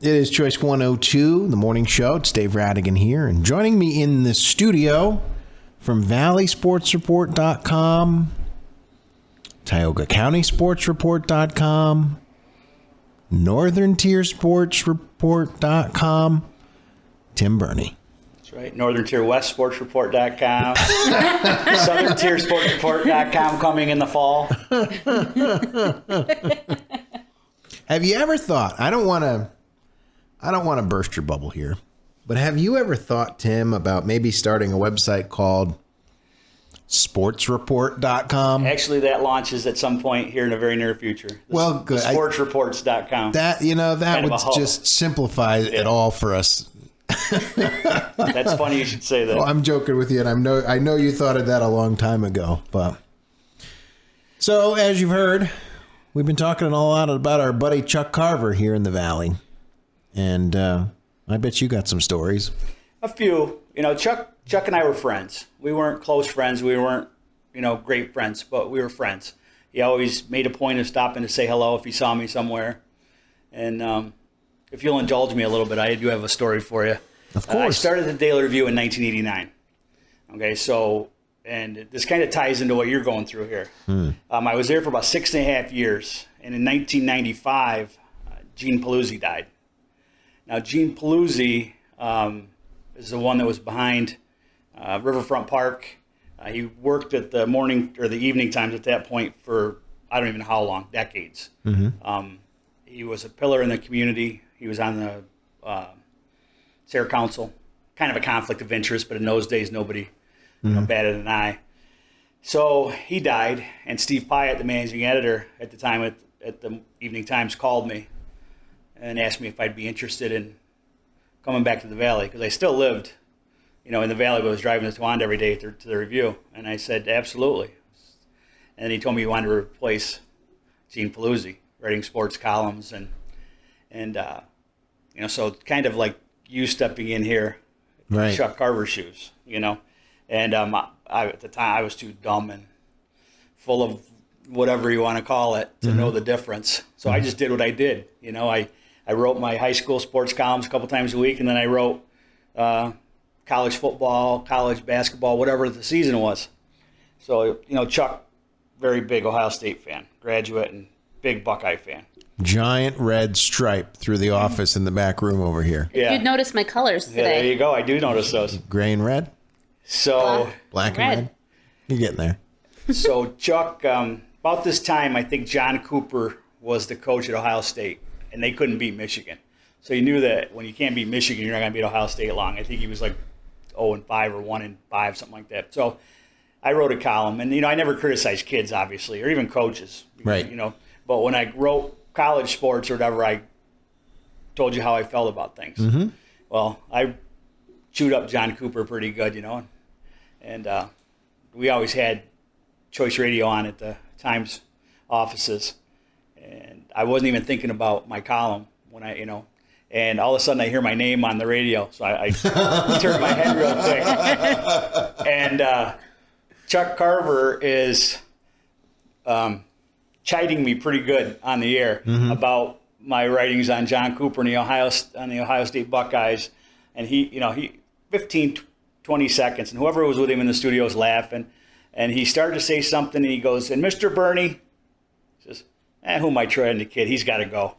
It is Choice 102, the morning show. It's Dave Radigan here. And joining me in the studio from ValleySportsReport.com, Tioga County SportsReport.com, Northern Tier SportsReport.com, Tim Birney. That's right. Northern Tier West SportsReport.com, Southern Tier SportsReport.com coming in the fall. Have you ever thought, I don't want to burst your bubble here, but have you ever thought, Tim, about maybe starting a website called sportsreport.com? Actually, that launches at some point here in the very near future. Well, good. Sportsreports.com. That would just simplify it all for us. That's funny you should say that. Well, I'm joking with you, and I know you thought of that a long time ago. But so, as you've heard, we've been talking a lot about our buddy Chuck Carver here in the Valley. And I bet you got some stories. A few. Chuck and I were friends. We weren't close friends. We weren't, great friends, but we were friends. He always made a point of stopping to say hello if he saw me somewhere. And if you'll indulge me a little bit, I do have a story for you. Of course. I started the Daily Review in 1989. Okay, so, and this kind of ties into what you're going through here. I was there for about 6.5 years. And in 1995, Gene Paluzzi died. Now, Gene Paluzzi is the one that was behind Riverfront Park. He worked at the morning or the evening times at that point for I don't even know how long, decades. Mm-hmm. He was a pillar in the community. He was on the Sarah Council, kind of a conflict of interest, but in those days nobody batted an eye. So he died, and Steve Pyatt, the managing editor at the time at the Evening Times, called me and asked me if I'd be interested in coming back to the Valley, because I still lived, in the Valley, but I was driving to Towanda every day to the Review. And I said, absolutely. And then he told me he wanted to replace Gene Paluzzi, writing sports columns. And so kind of like you stepping in here, right. Chuck Carver shoes, And at the time, I was too dumb and full of whatever you want to call it to know the difference. So I just did what I did. I wrote my high school sports columns a couple times a week, and then I wrote college football, college basketball, whatever the season was. So, Chuck, very big Ohio State fan, graduate, and big Buckeye fan. Giant red stripe through the office in the back room over here. Yeah. You'd notice my colors today. Yeah, there you go. I do notice those. Gray and red? So Black and red? You're getting there. So, Chuck, about this time, I think John Cooper was the coach at Ohio State, and they couldn't beat Michigan. So you knew that when you can't beat Michigan, you're not going to beat Ohio State long. I think he was like 0-5 or 1-5, something like that. So I wrote a column, and, I never criticized kids, obviously, or even coaches. Right. But when I wrote college sports or whatever, I told you how I felt about things. Mm-hmm. Well, I chewed up John Cooper pretty good, and we always had Choice Radio on at the Times offices. And I wasn't even thinking about my column when and all of a sudden I hear my name on the radio. So I turned my head real quick. And Chuck Carver is chiding me pretty good on the air about my writings on John Cooper and the Ohio State Buckeyes. And he 15, 20 seconds, and whoever was with him in the studio was laughing. And he started to say something, and he goes, and Mr. Birney says, who am I trying to kid? He's got to go.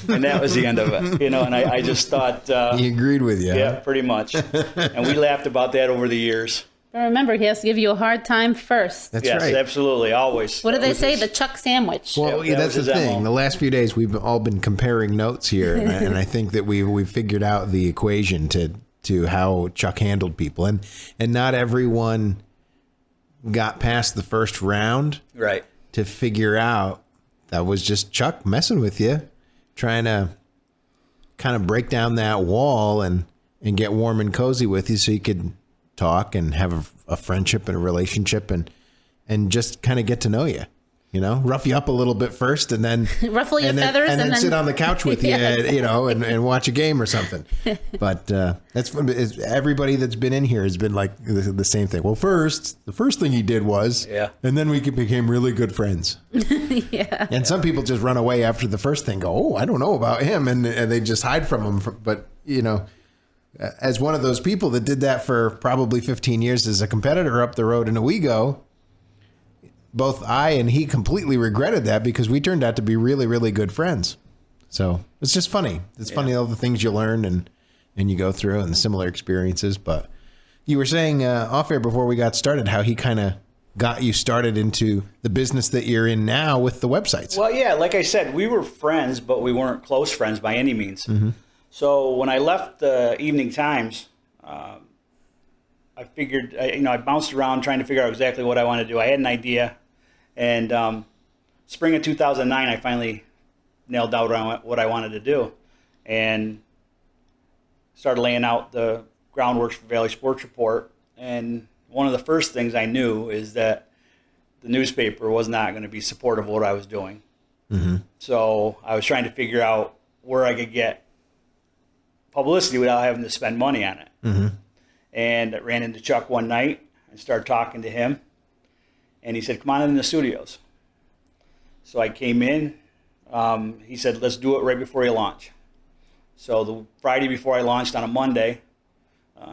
And that was the end of it, and I just thought... he agreed with you. Yeah, pretty much. And we laughed about that over the years. But remember, he has to give you a hard time first. That's right. Yes, absolutely, always. What do they say? The Chuck sandwich. Well, that's the thing. The last few days, we've all been comparing notes here, and I think that we've figured out the equation to how Chuck handled people. And not everyone got past the first round right to figure out that was just Chuck messing with you, trying to kind of break down that wall and get warm and cozy with you so you could talk and have a friendship and a relationship and just kind of get to know you. rough you up a little bit first, and then Ruffle your feathers, and then sit on the couch with you, and watch a game or something. But that's fun. Everybody that's been in here has been like the same thing. Well, the first thing he did was, and then we became really good friends. Yeah. And some people just run away after the first thing. Go, oh, I don't know about him, and they just hide from him. But as one of those people that did that for probably 15 years as a competitor up the road in Owego, both I and he completely regretted that because we turned out to be really, really good friends. So it's just funny. It's funny all the things you learn and you go through and the similar experiences. But you were saying off air before we got started how he kind of got you started into the business that you're in now with the websites. Well, yeah, like I said, we were friends, but we weren't close friends by any means. Mm-hmm. So when I left the Evening Times, I figured, I bounced around trying to figure out exactly what I wanted to do. I had an idea. And spring of 2009, I finally nailed down what I wanted to do and started laying out the groundwork for Valley Sports Report. And one of the first things I knew is that the newspaper was not going to be supportive of what I was doing. Mm-hmm. So I was trying to figure out where I could get publicity without having to spend money on it. Mm-hmm. And I ran into Chuck one night and started talking to him. And he said, come on in the studios. So I came in. He said, let's do it right before you launch. So the Friday before I launched on a Monday,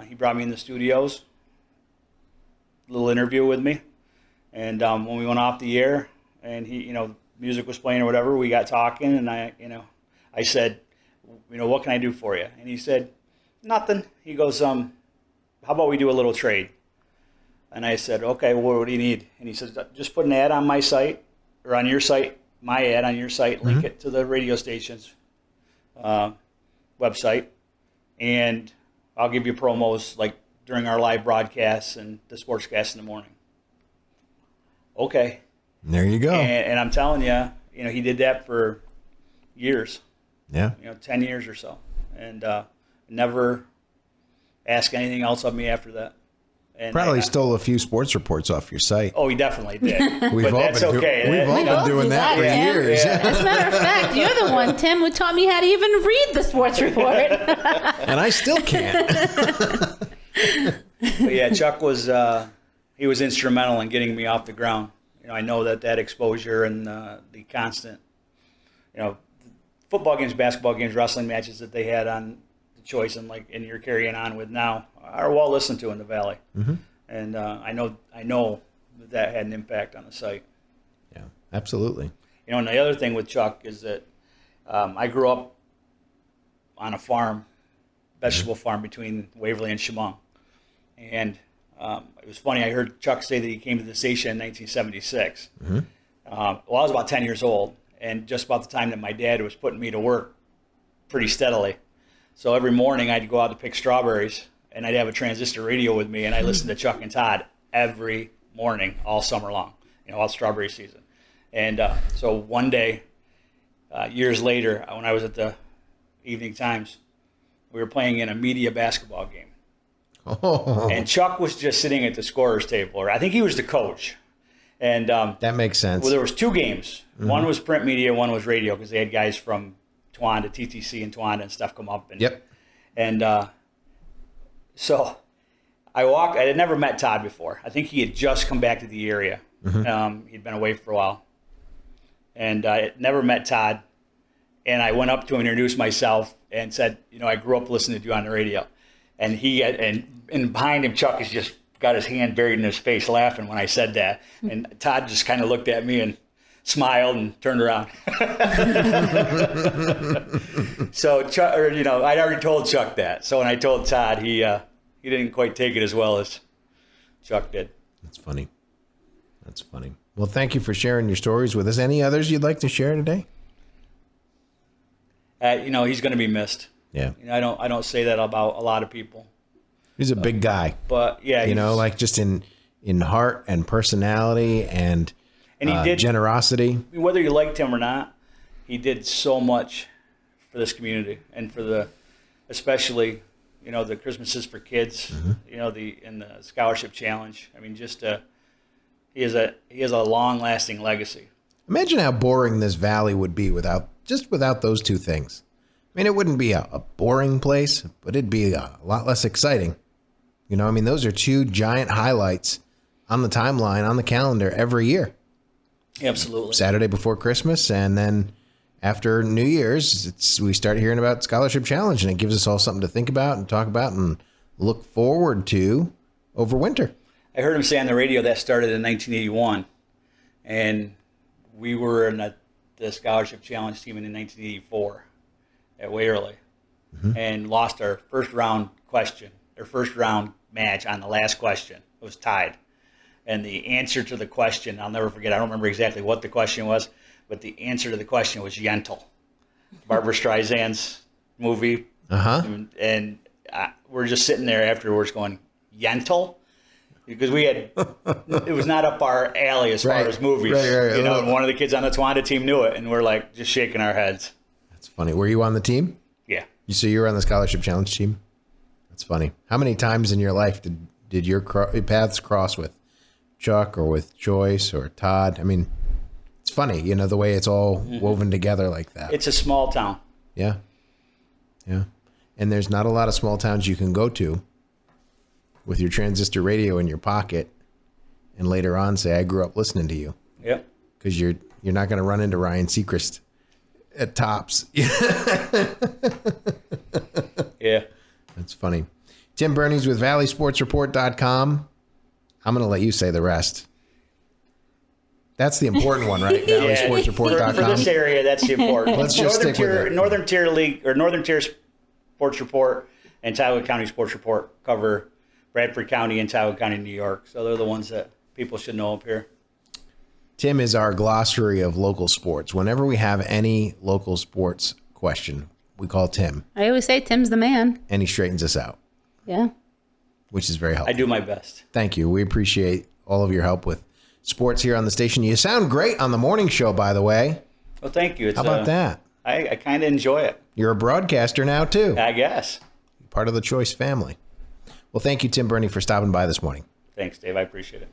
he brought me in the studios, a little interview with me. And when we went off the air and he, music was playing or whatever, we got talking. And I said, what can I do for you? And he said, nothing. He goes, how about we do a little trade? And I said, okay, well, what do you need? And he says, just put an ad on my site, or on your site, my ad on your site, link it to the radio station's website, and I'll give you promos like during our live broadcasts and the sportscast in the morning. Okay. There you go. And I'm telling you, he did that for years. Yeah. 10 years or so. And never asked anything else of me after that. And probably stole a few sports reports off your site. Oh, he definitely did. We've all been doing that for years. Yeah. As a matter of fact, you're the one, Tim, who taught me how to even read the sports report. And I still can't. But yeah, Chuck was he was instrumental in getting me off the ground. I know that exposure and the constant, football games, basketball games, wrestling matches that they had on the choice and you're carrying on with now are well listened to in the Valley. Mm-hmm. And I know that had an impact on the site. Yeah, absolutely. And the other thing with Chuck is that I grew up on a farm, vegetable farm between Waverly and Chemung. And it was funny, I heard Chuck say that he came to the station in 1976. Mm-hmm. I was about 10 years old, and just about the time that my dad was putting me to work pretty steadily. So every morning I'd go out to pick strawberries, and I'd have a transistor radio with me, and I listened to Chuck and Todd every morning all summer long, all strawberry season. And so one day, years later, when I was at the Evening Times, we were playing in a media basketball game. Oh. And Chuck was just sitting at the scorer's table, or I think he was the coach. And that makes sense. Well, there was two games. Mm-hmm. One was print media, one was radio, because they had guys from Towanda, TTC and Towanda and stuff come up. And, yep. And so I walked. I had never met Todd before. I think he had just come back to the area. Mm-hmm. He'd been away for a while. And I had never met Todd. And I went up to him and introduced myself and said, I grew up listening to you on the radio. And and behind him, Chuck has just got his hand buried in his face laughing when I said that. And Todd just kind of looked at me and smiled and turned around. So Chuck, I'd already told Chuck that. So when I told Todd, he didn't quite take it as well as Chuck did. That's funny. Well, thank you for sharing your stories with us. Any others you'd like to share today? He's going to be missed. Yeah. I don't say that about a lot of people. He's a big guy. But yeah, just in heart and personality and he did generosity. Whether you liked him or not, he did so much for this community and for especially the Christmases for Kids, mm-hmm. And the scholarship challenge. I mean, he has a long-lasting legacy. Imagine how boring this valley would be without those two things. I mean, it wouldn't be a boring place, but it'd be a lot less exciting. You know, I mean, those are two giant highlights on the timeline, on the calendar every year. Absolutely. Saturday before Christmas, and then after New Year's, we start hearing about Scholarship Challenge, and it gives us all something to think about and talk about and look forward to over winter. I heard him say on the radio that started in 1981, and we were in the Scholarship Challenge team in 1984 at Waverly, and lost our first round match on the last question. It was tied. And the answer to the question, I'll never forget, I don't remember exactly what the question was, but the answer to the question was Yentl, Barbara Streisand's movie. And we're just sitting there afterwards going, Yentl? Because it was not up our alley as far as movies. Right. You know, and one of the kids on the Tawanda team knew it, and we're like just shaking our heads. That's funny. Were you on the team? Yeah. So you were on the Scholarship Challenge team? That's funny. How many times in your life did your paths cross with Chuck or with Joyce or Todd? I mean, it's funny, you know, the way it's all woven together like that. It's a small town. Yeah. And there's not a lot of small towns you can go to with your transistor radio in your pocket and later on say, I grew up listening to you. Yep. Because you're not going to run into Ryan Seacrest at Tops. Yeah. That's funny. Tim Birney's with ValleySportsReport.com. I'm going to let you say the rest. That's the important one, right? ValleySportsReport.com. For this area, that's the important. Let's just stick with it. Northern Tier League or Northern Tier Sports Report and Tioga County Sports Report cover Bradford County and Tioga County, New York. So they're the ones that people should know up here. Tim is our glossary of local sports. Whenever we have any local sports question, we call Tim. I always say Tim's the man. And he straightens us out. Yeah. Which is very helpful. I do my best. Thank you. We appreciate all of your help with sports here on the station. You sound great on the morning show, by the way. Well, thank you. How about that? I kind of enjoy it. You're a broadcaster now, too. I guess. Part of the Choice family. Well, thank you, Tim Birney, for stopping by this morning. Thanks, Dave. I appreciate it.